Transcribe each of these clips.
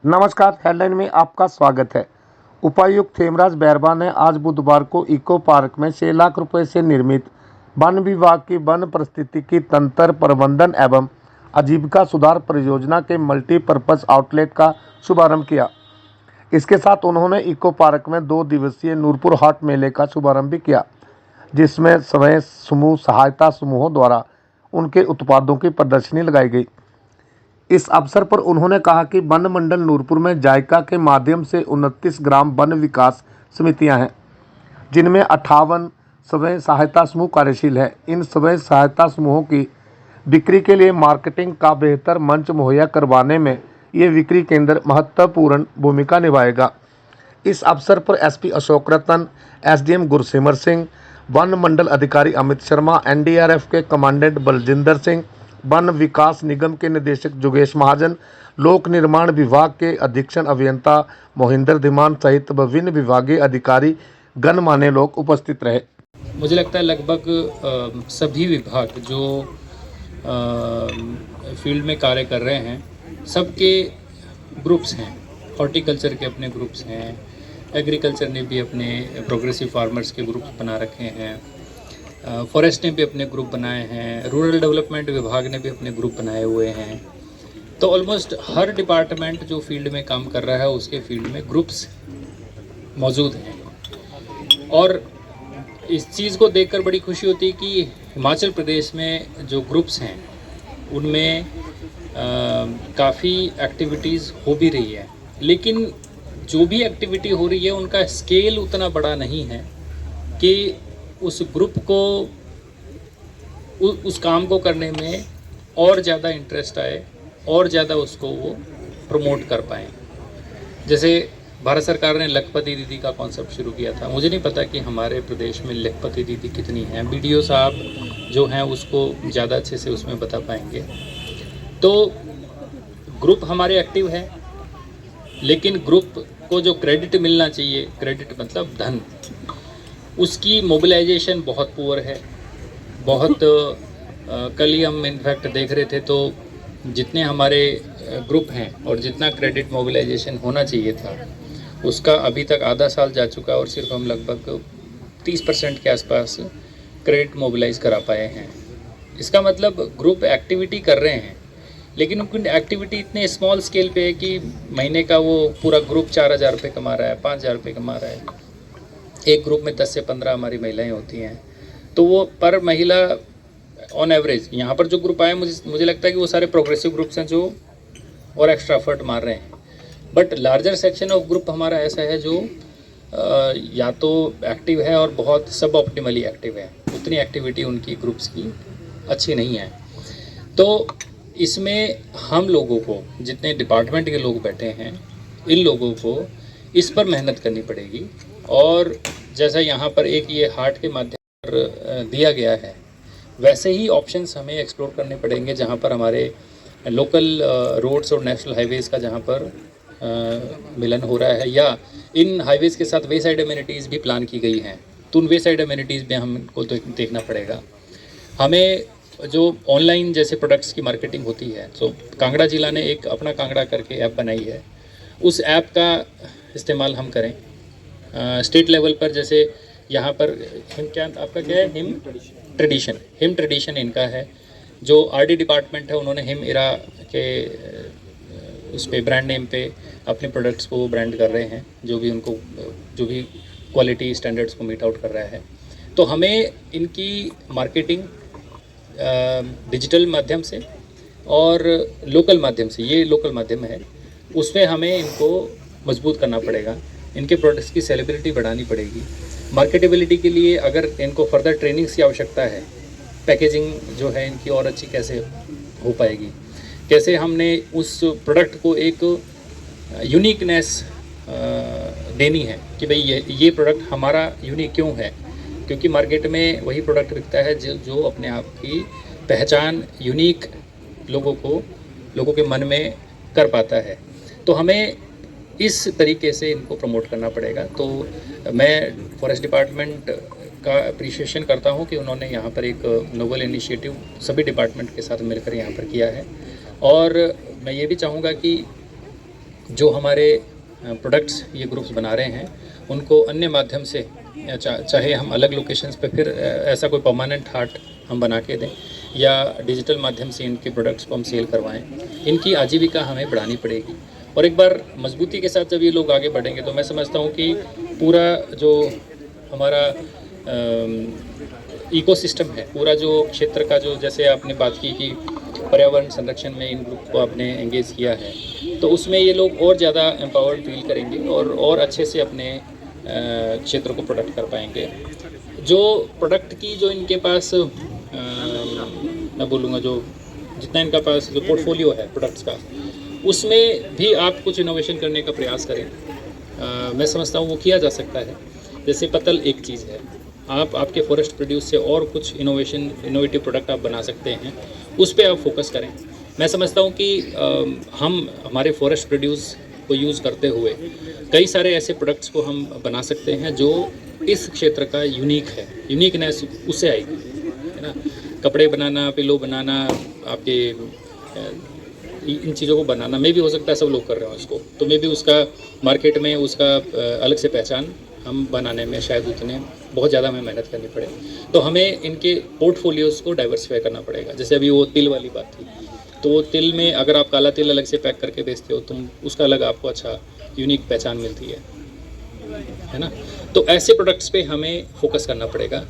नमस्कार, हेडलाइन में आपका स्वागत है। उपायुक्त हेमराज बैरवा ने आज बुधवार को इको पार्क में 6 लाख रुपए से निर्मित वन विभाग की वन पारिस्थितिकी तंत्र प्रबंधन एवं आजीविका सुधार परियोजना के मल्टीपर्पज आउटलेट का शुभारंभ किया। इसके साथ उन्होंने इको पार्क में 2 दिवसीय नूरपुर हाट मेले का शुभारंभ भी किया, जिसमें स्वयं समूह सहायता समूहों द्वारा उनके उत्पादों की प्रदर्शनी लगाई गई। इस अवसर पर उन्होंने कहा कि वन मंडल नूरपुर में जायका के माध्यम से 29 ग्राम वन विकास समितियां हैं, जिनमें 58 स्वयं सहायता समूह कार्यशील है। इन स्वयं सहायता समूहों की बिक्री के लिए मार्केटिंग का बेहतर मंच मुहैया करवाने में ये बिक्री केंद्र महत्वपूर्ण भूमिका निभाएगा। इस अवसर पर एसपी अशोक रतन, एसडीएम गुरसिमर सिंह, वन मंडल अधिकारी अमित शर्मा, एनडीआरएफ के कमांडेंट बलजिंदर सिंह, वन विकास निगम के निदेशक जोगेश महाजन, लोक निर्माण विभाग के अधीक्षण अभियंता मोहिंदर धीमान सहित विभिन्न विभागीय अधिकारी गणमान्य लोग उपस्थित रहे। मुझे लगता है लगभग सभी विभाग जो फील्ड में कार्य कर रहे हैं सबके ग्रुप्स हैं। हॉर्टिकल्चर के अपने ग्रुप्स हैं, एग्रीकल्चर ने भी अपने प्रोग्रेसिव फार्मर्स के ग्रुप्स बना रखे हैं, फॉरेस्ट ने भी अपने ग्रुप बनाए हैं, रूरल डेवलपमेंट विभाग ने भी अपने ग्रुप बनाए हुए हैं। तो ऑलमोस्ट हर डिपार्टमेंट जो फील्ड में काम कर रहा है उसके फील्ड में ग्रुप्स मौजूद हैं। और इस चीज़ को देखकर बड़ी खुशी होती है कि हिमाचल प्रदेश में जो ग्रुप्स हैं उनमें काफ़ी एक्टिविटीज़ हो भी रही है, लेकिन जो भी एक्टिविटी हो रही है उनका स्केल उतना बड़ा नहीं है कि उस ग्रुप को उस काम को करने में और ज़्यादा इंटरेस्ट आए और ज़्यादा उसको वो प्रमोट कर पाएँ। जैसे भारत सरकार ने लखपति दीदी का कॉन्सेप्ट शुरू किया था। मुझे नहीं पता कि हमारे प्रदेश में लखपति दीदी कितनी हैं, बीडीओ साहब जो हैं उसको ज़्यादा अच्छे से उसमें बता पाएंगे। तो ग्रुप हमारे एक्टिव है, लेकिन ग्रुप को जो क्रेडिट मिलना चाहिए, क्रेडिट मतलब धन, उसकी मोबिलाइजेशन बहुत पुअर है। बहुत कल ही हम इनफैक्ट देख रहे थे तो जितने हमारे ग्रुप हैं और जितना क्रेडिट मोबिलाइजेशन होना चाहिए था उसका अभी तक आधा साल जा चुका है और सिर्फ हम लगभग 30% के आसपास क्रेडिट मोबिलाइज करा पाए हैं। इसका मतलब ग्रुप एक्टिविटी कर रहे हैं, लेकिन उनकी एक्टिविटी इतने स्मॉल स्केल पे है कि महीने का वो पूरा ग्रुप 4,000 रुपये कमा रहा है, 5,000 रुपये कमा रहा है। एक ग्रुप में 10 से 15 हमारी महिलाएं होती हैं, तो वो पर महिला ऑन एवरेज यहाँ पर जो ग्रुप आए मुझे लगता है कि वो सारे प्रोग्रेसिव ग्रुप्स हैं जो और एक्स्ट्रा एफर्ट मार रहे हैं। But larger section of group हमारा ऐसा है जो या तो एक्टिव है और बहुत सब ऑप्टिमली एक्टिव है। उतनी एक्टिविटी उनकी ग्रुप्स की अच्छी नहीं है। तो इसमें हम लोगों को, जितने डिपार्टमेंट के लोग बैठे हैं, इन लोगों को इस पर मेहनत करनी पड़ेगी। और जैसा यहाँ पर एक ये हाट के माध्यम पर दिया गया है, वैसे ही ऑप्शंस हमें एक्सप्लोर करने पड़ेंगे जहाँ पर हमारे लोकल रोड्स और नेशनल हाईवेज़ का जहाँ पर मिलन हो रहा है, या इन हाईवेज़ के साथ वे साइड एमिनिटीज़ भी प्लान की गई हैं, तो उन वे साइड एमिनिटीज़ में हमको देखना पड़ेगा। हमें जो ऑनलाइन जैसे प्रोडक्ट्स की मार्केटिंग होती है, तो कांगड़ा जिला ने एक अपना कांगड़ा करके ऐप बनाई है, उस ऐप का इस्तेमाल हम करें। स्टेट लेवल पर जैसे यहाँ पर क्या आपका क्या है, हिम ट्रेडिशन इनका है। जो आरडी डिपार्टमेंट है उन्होंने हिम इरा के उस पर ब्रांड नेम पे अपने प्रोडक्ट्स को ब्रांड कर रहे हैं, जो भी क्वालिटी स्टैंडर्ड्स को मीट आउट कर रहा है। तो हमें इनकी मार्केटिंग डिजिटल माध्यम से और लोकल माध्यम से, ये लोकल माध्यम है, उसमें हमें इनको मजबूत करना पड़ेगा। इनके प्रोडक्ट्स की सेलिब्रिटी बढ़ानी पड़ेगी। मार्केटेबिलिटी के लिए अगर इनको फर्दर ट्रेनिंग्स की आवश्यकता है, पैकेजिंग जो है इनकी और अच्छी कैसे हो पाएगी, कैसे हमने उस प्रोडक्ट को एक यूनिकनेस देनी है कि भाई ये प्रोडक्ट हमारा यूनिक क्यों है, क्योंकि मार्केट में वही प्रोडक्ट बिकता है जो अपने आप की पहचान यूनिक लोगों के मन में कर पाता है। तो हमें इस तरीके से इनको प्रमोट करना पड़ेगा। तो मैं फॉरेस्ट डिपार्टमेंट का अप्रिशिएशन करता हूं कि उन्होंने यहाँ पर एक नोबल इनिशिएटिव सभी डिपार्टमेंट के साथ मिलकर यहाँ पर किया है। और मैं ये भी चाहूँगा कि जो हमारे प्रोडक्ट्स ये ग्रुप्स बना रहे हैं उनको अन्य माध्यम से चाहे हम अलग लोकेशंस पे फिर ऐसा कोई परमानेंट हाट हम बना के दें या डिजिटल माध्यम से इनके प्रोडक्ट्स को हम सेल करवाएं, इनकी आजीविका हमें बढ़ानी पड़ेगी। और एक बार मजबूती के साथ जब ये लोग आगे बढ़ेंगे तो मैं समझता हूँ कि पूरा जो हमारा इकोसिस्टम है, पूरा जो क्षेत्र का जो, जैसे आपने बात की कि पर्यावरण संरक्षण में इन ग्रुप को आपने एंगेज किया है, तो उसमें ये लोग और ज़्यादा एम्पावर्ड फील करेंगे और अच्छे से अपने क्षेत्र को प्रोडक्ट कर पाएंगे। जो प्रोडक्ट की जो इनके पास मैं बोलूँगा जो जितना इनका पास जो पोर्टफोलियो है प्रोडक्ट्स का, उसमें भी आप कुछ इनोवेशन करने का प्रयास करें। मैं समझता हूँ वो किया जा सकता है। जैसे पतल एक चीज़ है, आप आपके फॉरेस्ट प्रोड्यूस से और कुछ इनोवेटिव प्रोडक्ट आप बना सकते हैं, उस पर आप फोकस करें। मैं समझता हूँ कि हम हमारे फॉरेस्ट प्रोड्यूस को यूज़ करते हुए कई सारे ऐसे प्रोडक्ट्स को हम बना सकते हैं जो इस क्षेत्र का यूनिकनेस उससे आएगी, है ना। कपड़े बनाना, पिलो बनाना, आपके इन चीज़ों को बनाना में भी हो सकता है सब लोग कर रहे हो इसको, तो मे भी उसका मार्केट में उसका अलग से पहचान हम बनाने में शायद उतने बहुत ज़्यादा हमें मेहनत करनी पड़े। तो हमें इनके पोर्टफोलियोज़ को डाइवर्सिफाई करना पड़ेगा। जैसे अभी वो तिल वाली बात थी, तो वो तिल में अगर आप काला तिल अलग से पैक करके बेचते हो, तुम उसका अलग आपको अच्छा यूनिक पहचान मिलती है ना। तो ऐसे प्रोडक्ट्स पे हमें फोकस करना पड़ेगा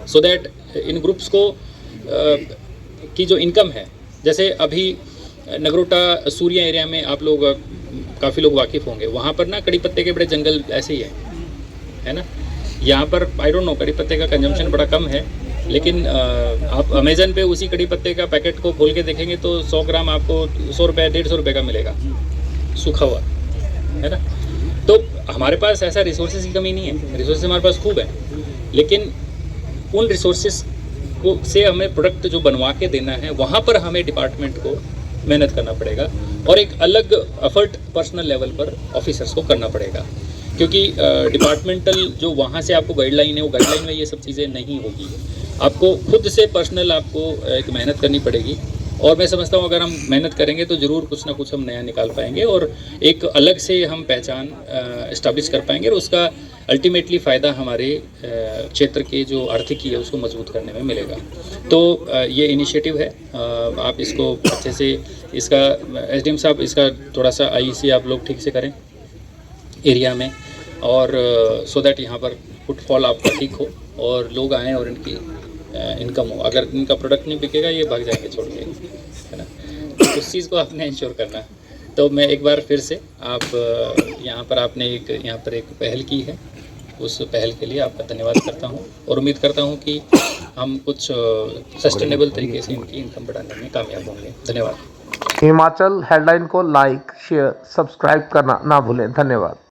सो दैट इन ग्रुप्स को की जो इनकम है, जैसे अभी नगरोटा सूर्या एरिया में आप लोग काफ़ी लोग वाकिफ़ होंगे, वहाँ पर ना कड़ी पत्ते के बड़े जंगल ऐसे ही है ना। यहाँ पर आई डोंट नो, कड़ी पत्ते का कंजम्पशन बड़ा कम है, लेकिन आप अमेज़न पे उसी कड़ी पत्ते का पैकेट को खोल के देखेंगे तो 100 ग्राम आपको 100 रुपये 150 रुपये का मिलेगा सूखा हुआ, है ना। तो हमारे पास ऐसा रिसोर्सेज की कमी नहीं है, रिसोर्सेज हमारे पास खूब है, लेकिन उन रिसोर्सेज को से हमें प्रोडक्ट जो बनवा के देना है, वहाँ पर हमें डिपार्टमेंट को मेहनत करना पड़ेगा और एक अलग एफर्ट पर्सनल लेवल पर ऑफिसर्स को करना पड़ेगा, क्योंकि डिपार्टमेंटल जो वहाँ से आपको गाइडलाइन है, वो गाइडलाइन में ये सब चीज़ें नहीं होगी। आपको खुद से पर्सनल आपको एक मेहनत करनी पड़ेगी और मैं समझता हूँ अगर हम मेहनत करेंगे तो ज़रूर कुछ ना कुछ हम नया निकाल पाएंगे और एक अलग से हम पहचान इस्टेब्लिश कर पाएंगे और उसका अल्टीमेटली फ़ायदा हमारे क्षेत्र के जो आर्थिकी है उसको मजबूत करने में मिलेगा। तो ये इनिशिएटिव है, आप इसको अच्छे से, इसका एसडीएम साहब इसका थोड़ा सा आईसी आप लोग ठीक से करें एरिया में, और सो दैट यहाँ पर फुटफॉल आपका ठीक हो और लोग आएँ और इनकी इनकम हो। अगर इनका प्रोडक्ट नहीं बिकेगा ये भाग जाएंगे छोड़ के, है ना। तो उस चीज़ को आपने इंश्योर करना है। तो मैं एक बार फिर से आप यहाँ पर आपने यहाँ पर एक पहल की है, उस पहल के लिए आपका धन्यवाद करता हूँ और उम्मीद करता हूँ कि हम कुछ सस्टेनेबल तरीके से इनकी इनकम बढ़ाने में कामयाब होंगे। धन्यवाद। हिमाचल हेडलाइन को लाइक, शेयर, सब्सक्राइब करना ना भूलें। धन्यवाद।